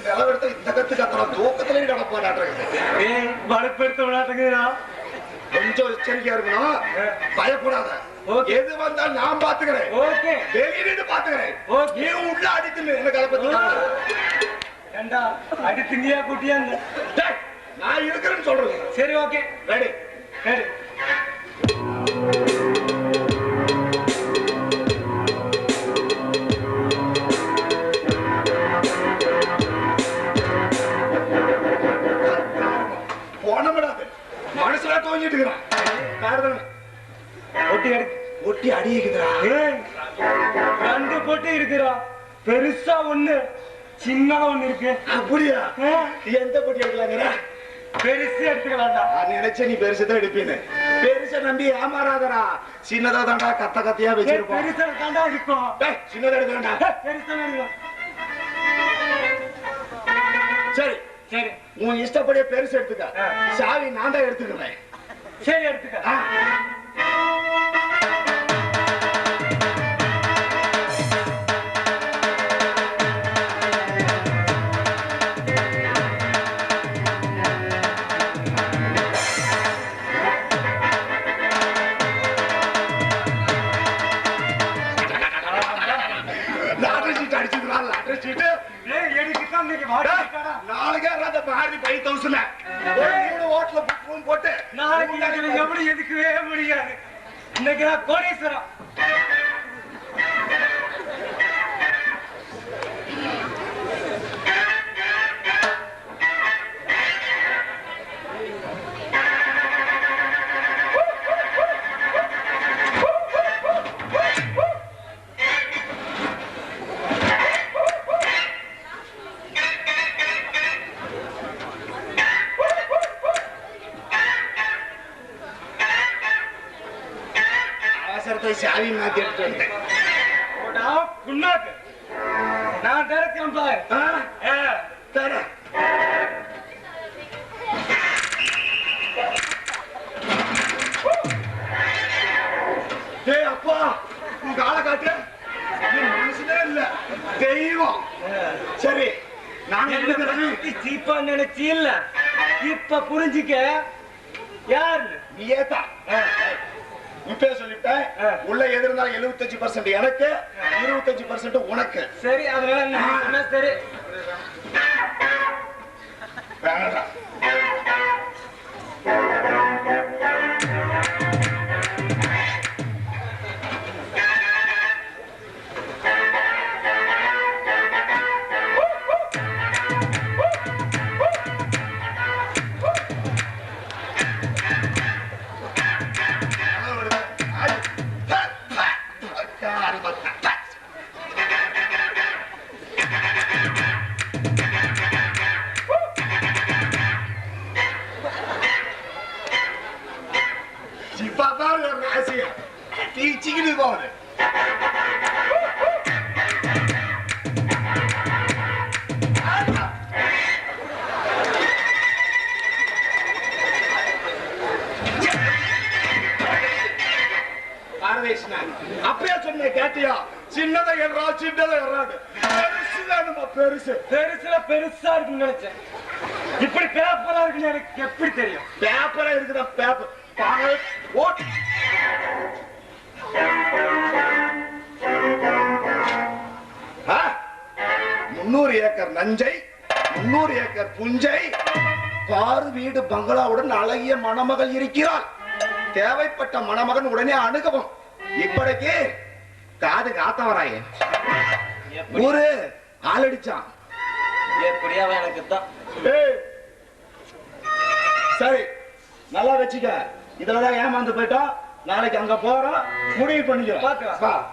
நிலவெடுத்த இந்த கத்து கத்துறான் தூக்கத்திலே வளப்படுத்த விளையாட்டுங்களா கொஞ்சம் எச்சரிக்கையா இருக்கணும் பயப்படாத எது வந்தா நான் பாத்துக்கிறேன் வெளியிட்டு பாத்துக்கிறேன் நீ உள்ள அடித்து எனக்கு அதை பத்தி ஏண்டா அடித்துங்கயா குட்டியாங்க நான் இருக்கிறேன்னு சொல்றேன் சரி ஓகே ரெடி ரெடி மனசுல தோங்கிட்டு இருக்கிறான் ஒட்டி அடிக்குதுடா ரெண்டு பொட்டி இருக்குறா பெருசா ஒண்ணு சின்னதா ஒண்ணு இருக்கு அப்படியா எந்த பொட்டி எடுக்கலாங்கிற பெருசு எடுத்துக்கலாம்டா நினைச்ச நீ பெருசுதான் எடுப்பீன்னு பெருசை நம்பி ஏமாறாதடா சின்னதா தாண்டா கத்த கத்தையா வச்சிருப்போம் பெருசா தாண்டா இருக்கும் சின்னதா எடுக்கலாம்டா பெருசா எடுக்கலாம் சரி சரி உன் இஷ்டப்படியே பெருசு எடுத்துக்க சாவி நான் தான் எடுத்துக்கிறேன் சரி எடுத்துக்க லாட்டரி சீட் அடிச்சுக்கலாம் லாட்டரி சீட்டு நாளைக்கே அந்த பாரதி 5000 ஓட்டுல புக் போட்டு நாளைக்கு எப்படி எதுக்கவே முடியாது இன்னைக்கு நான் கோடீஸ்வரம் சாவி மாத்தி எடுத்து வந்தேன் நான் தரேன் தரேன் அப்பா உங்க ஆளை காட்டு மனசுலே இல்ல தெய்வம் சரி நான் சீப்பா நினைச்சி இல்ல இப்ப புரிஞ்சுக்க யாரு நீதான் இப்ப சொல்லிட்டேன் உள்ள எது இருந்தாலும் 75% எனக்கு 25% உனக்கு சரி அதனால சரி வேணாம் சிக்கிட்டு போகுது அப்பயே சொன்ன கேட்டியா சின்னதை எறா சின்னதை எறாது பெருசு பெருசுல பெருசா இருக்குன்னு நினைச்சேன் இப்படி பேப்பரா இருக்குன்னு எனக்கு எப்படி தெரியும் பேப்பரா இருக்குதா பேப்பர் ஓட்டு 300 ஏக்கர் நஞ்சை 300 ஏக்கர் புஞ்சை கார் வீடு பங்களாவுடன் அழகிய மணமகள் இருக்கிறாள் தேவைப்பட்ட மணமகன் உடனே அணுகவும் இப்படிக்கு காது காத்தவராயே ஒரு ஆளடிச்சான் எப்படியாவே எனக்கு தான் சரி நல்லா வச்சுக்க இதுலதான் ஏமாந்து போயிட்டோம் நாளைக்கு அங்க போறோம் முடிவு பண்ணிக்கிறோம்